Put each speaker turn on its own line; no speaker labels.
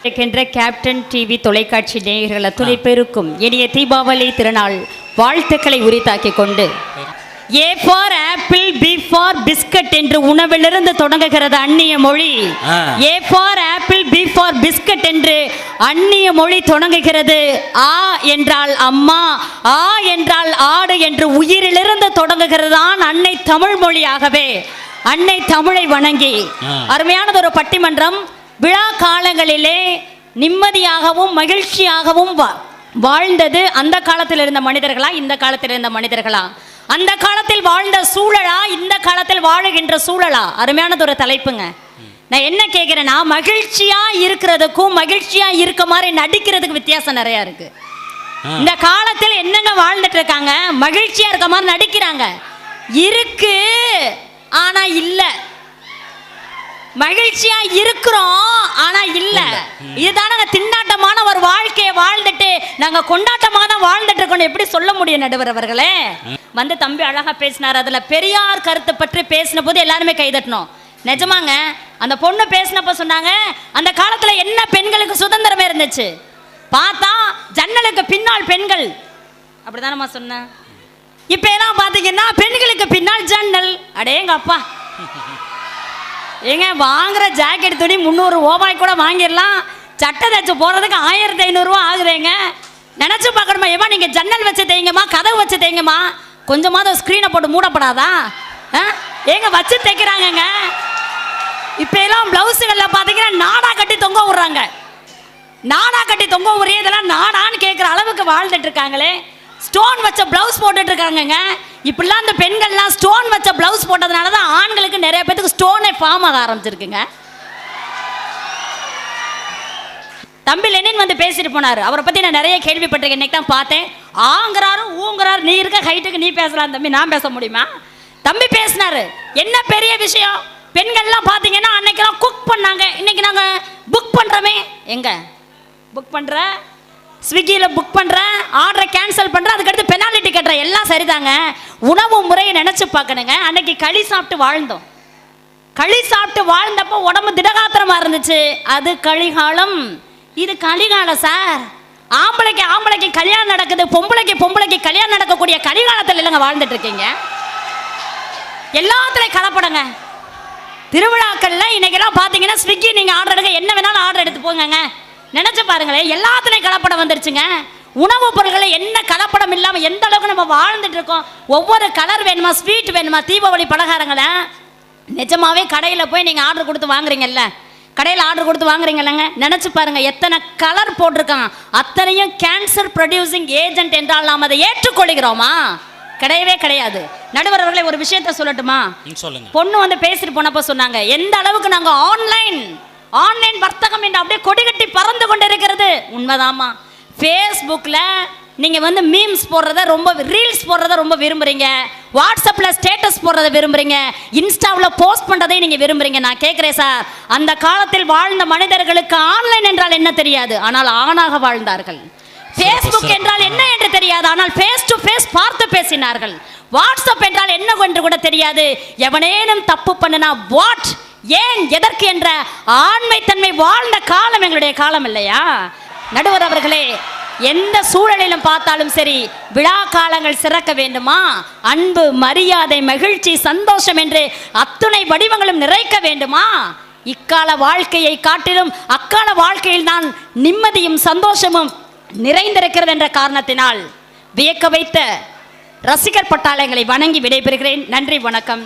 இருக்கின்ற captain TV தொலைக்காட்சி நேயர்கள் அத்துணை பேருக்கும் இனிய தீபாவளி திருநாள் வாழ்த்துக்களை உரித்தாக்கி கொண்டு A for apple B for biscuit என்று உணவிலிருந்து தொடங்குகிறது அந்நிய மொழி. A for apple B for biscuit என்று அந்நிய மொழி தொடங்குகிறது. ஆ என்றால் அம்மா, ஆ என்றால் ஆடு என்று உயிரிலிருந்து தொடங்குகிறதான் அன்னை தமிழ் மொழியாகவே அன்னை தமிழை வணங்கி அருமையானது ஒரு பட்டிமன்றம். விழா காலங்களிலே நிம்மதியாகவும் மகிழ்ச்சியாகவும் வாழ்ந்தது அந்த காலத்தில் இருந்த மனிதர்களா, இந்த காலத்தில் இருந்த மனிதர்களா? அந்த காலத்தில் வாழ்ந்த சூழலா, இந்த காலத்தில் வாழுகின்ற சூழலா? அருமையானது ஒரு தலைப்புங்க. நான் என்ன கேட்கிறேன்னா, மகிழ்ச்சியா இருக்கிறதுக்கும் மகிழ்ச்சியா இருக்க மாதிரி நடிக்கிறதுக்கு வித்தியாசம் நிறைய இருக்கு. இந்த காலத்தில் என்னங்க வாழ்ந்துட்டு இருக்காங்க, மகிழ்ச்சியா இருக்க மாதிரி நடிக்கிறாங்க. இருக்கு ஆனா இல்ல, மகிழ்ச்சியா இருக்கிறோம் ஆனா இல்ல. இதுதானங்க திண்டாட்டமான ஒரு வாழ்க்கையை வாழ்ந்துட்டு நாங்க கொண்டாட்டமா தான் வாழ்ந்துட்டு இருக்கோம் எப்படி சொல்ல முடியும் நடுவர் அவர்களே? வந்து தம்பி அழகா பேசினார். அதுல பெரியார் கருத்தை பற்றி பேசின போது எல்லாருமே கைதட்டணும். நிஜமாங்க, அந்த பொண்ணு பேசினப்ப சொன்னாங்க, அந்த காலத்துல என்ன பெண்களுக்கு சுதந்திரமே இருந்துச்சு, பார்த்தா ஜன்னலுக்கு பின்னால் பெண்கள், அப்படிதானம்மா சொன்ன. இப்ப எல்லாம் பாத்தீங்கன்னா பெண்களுக்கு பின்னால் ஜன்னல். அடேங்க அப்பா, ஏங்க வாங்குற ஜாக்கெட் துணி 300 ரூபாய் கூட வாங்கிடலாம், சட்டை தைச்சு போறதுக்கு 1500 ரூபா ஆகுதுங்க. நினைச்சு பார்க்கணுமா? ஏமா நீங்க ஜன்னல் வச்சு தைங்கம்மா, கதவு வச்சு தைங்கம்மா, கொஞ்சமாவது ஸ்கிரீனை போட்டு மூடப்படாதா? ஏங்க வச்சு தைக்கிறாங்கங்க. இப்ப எல்லாம் பிளவுஸுகள்ல பாத்தீங்கன்னா நாடா கட்டி தொங்க விடுறாங்க. நாடா கட்டி தொங்க விடுறதெல்லாம் நாடான்னு கேட்குற அளவுக்கு வாழ்ந்துட்டு இருக்காங்களே. ஸ்டோன் வச்ச பிளவுஸ் போட்டுட்டு இருக்காங்க. இப்படிலாம் அந்த பெண்கள்லாம் ஸ்டோன் வச்ச பிளவுஸ் போட்டதுனால தான் ஆண்களுக்கு நிறைய பேருக்கு ஸ்டோனே ஃபார்ம் ஆக ஆரம்பிச்சிருக்குங்க. தம்பி லெனின் வந்து பேசிட்டு போனார். அவரை பத்தி நான் நிறைய கேள்விப்பட்டிருக்கேன். இன்னைக்கு தான் பார்த்தேன். ஆங்கிறாரு ஊங்கிறாரு. நீ இருக்க ஹைட்டுக்கு நீ பேசலாம் தம்பி, நான் பேச முடியுமா? தம்பி பேசினாரு. என்ன பெரிய விஷயம், பெண்கள்லாம் பார்த்தீங்கன்னா அன்னைக்கெல்லாம் குக் பண்ணாங்க, இன்னைக்கு நாங்க புக் பண்றோமே. எங்க புக் பண்ற? ஸ்விக்கியில் புக் பண்ணுறேன், ஆர்டரை கேன்சல் பண்ணுறேன், அதுக்கடுத்து பெனால்ட்டி கட்டுறேன். எல்லாம் சரிதாங்க. உணவு முறையை நினச்சி பார்க்கணுங்க. அன்னைக்கு களி சாப்பிட்டு வாழ்ந்தோம். களி சாப்பிட்டு வாழ்ந்தப்போ உடம்பு திடகாத்திரமாக இருந்துச்சு. அது கலிகாலம், இது கலிகாலம் சார். ஆம்பளைக்கு கல்யாணம் நடக்குது, பொம்பளைக்கு கல்யாணம் நடக்கக்கூடிய கலிகாலத்தில் இல்லைங்க வாழ்ந்துட்டு இருக்கீங்க. எல்லாத்துலையும் கலப்படங்க. திருவிழாக்கள்ல இன்னைக்கெல்லாம் பார்த்தீங்கன்னா ஸ்விக்கி நீங்கள் ஆர்டர் எடுக்க, என்ன வேணாலும் ஆர்டர் எடுத்து போங்க. நினைச்சு பாருங்களேன், எல்லாத்துலயும் கலப்படம் வந்துருச்சுங்க. உணவுப் பொருட்களை என்ன கலப்படம் இல்லாம எந்த அளவுக்கு நம்ம வாழ்ந்துட்டு இருக்கோம். ஒவ்வொரு கலர் வேணுமா, ஸ்வீட் வேணுமா, தீபாவளி பலகாரங்களை நிஜமாவே கடையில போய் நீங்க ஆர்டர் கொடுத்து வாங்குறீங்கல்ல, கடையில் ஆர்டர் கொடுத்து வாங்குறீங்கல்லங்க, நினைச்சு பாருங்க எத்தனை கலர் போட்டிருக்கான். அத்தனையும் கேன்சர் ப்ரொடியூசிங் ஏஜென்ட் என்றால் நாம் அதை ஏற்றுக்கொள்கிறோமா? கிடையவே கிடையாது. நடுவர் அவர்களே, ஒரு விஷயத்த சொல்லட்டுமா? பொண்ணு வந்து பேசிட்டு போனப்ப சொன்னாங்க, எந்த அளவுக்கு நாங்க ஆன்லைன் வர்த்தகம் என்று அப்படியே கொடிகட்டி பறந்து கொண்டு இருக்கிறது. உண்மைதாமா. ஃபேஸ்புக்கில் நீங்கள் வந்து மீம்ஸ் போடுறத ரொம்ப, ரீல்ஸ் போடுறத ரொம்ப விரும்புகிறீங்க, வாட்ஸ்அப்பில் ஸ்டேட்டஸ் போடுறத விரும்புகிறீங்க, இன்ஸ்டாவில் போஸ்ட் பண்ணுறதை நீங்கள் விரும்புகிறீங்க. நான் கேட்குறேன் சார், அந்த காலத்தில் வாழ்ந்த மனிதர்களுக்கு ஆன்லைன் என்றால் என்ன தெரியாது, ஆனால் ஆணாக வாழ்ந்தார்கள். ஃபேஸ்புக் என்றால் என்ன என்று தெரியாது, ஆனால் ஃபேஸ் டு ஃபேஸ் பார்த்து பேசினார்கள். வாட்ஸ்அப் என்றால் என்ன என்று கூட தெரியாது. எவனேனும் தப்பு பண்ணினா வாட், ஏன், எதற்கு என்ற ஆண்மைத்தன்மை வாழ்ந்த காலம் எங்களுடைய காலம் இல்லையா? நடுவர் அவர்களே, எந்த சூழலிலும் பார்த்தாலும் சரி, விழா காலங்கள் சிறக்க வேண்டுமா? அன்பு, மரியாதை, மகிழ்ச்சி, சந்தோஷம் என்று அத்துணை வடிவங்களும் நிறைக்க வேண்டுமா? இக்கால வாழ்க்கையை காட்டிலும் அக்கால வாழ்க்கையில் தான் நிம்மதியும் சந்தோஷமும் நிறைந்திருக்கிறது என்ற காரணத்தினால் வியக்க வைத்த ரசிகர் பட்டாளங்களை வணங்கி விடைபெறுகிறேன். நன்றி, வணக்கம்.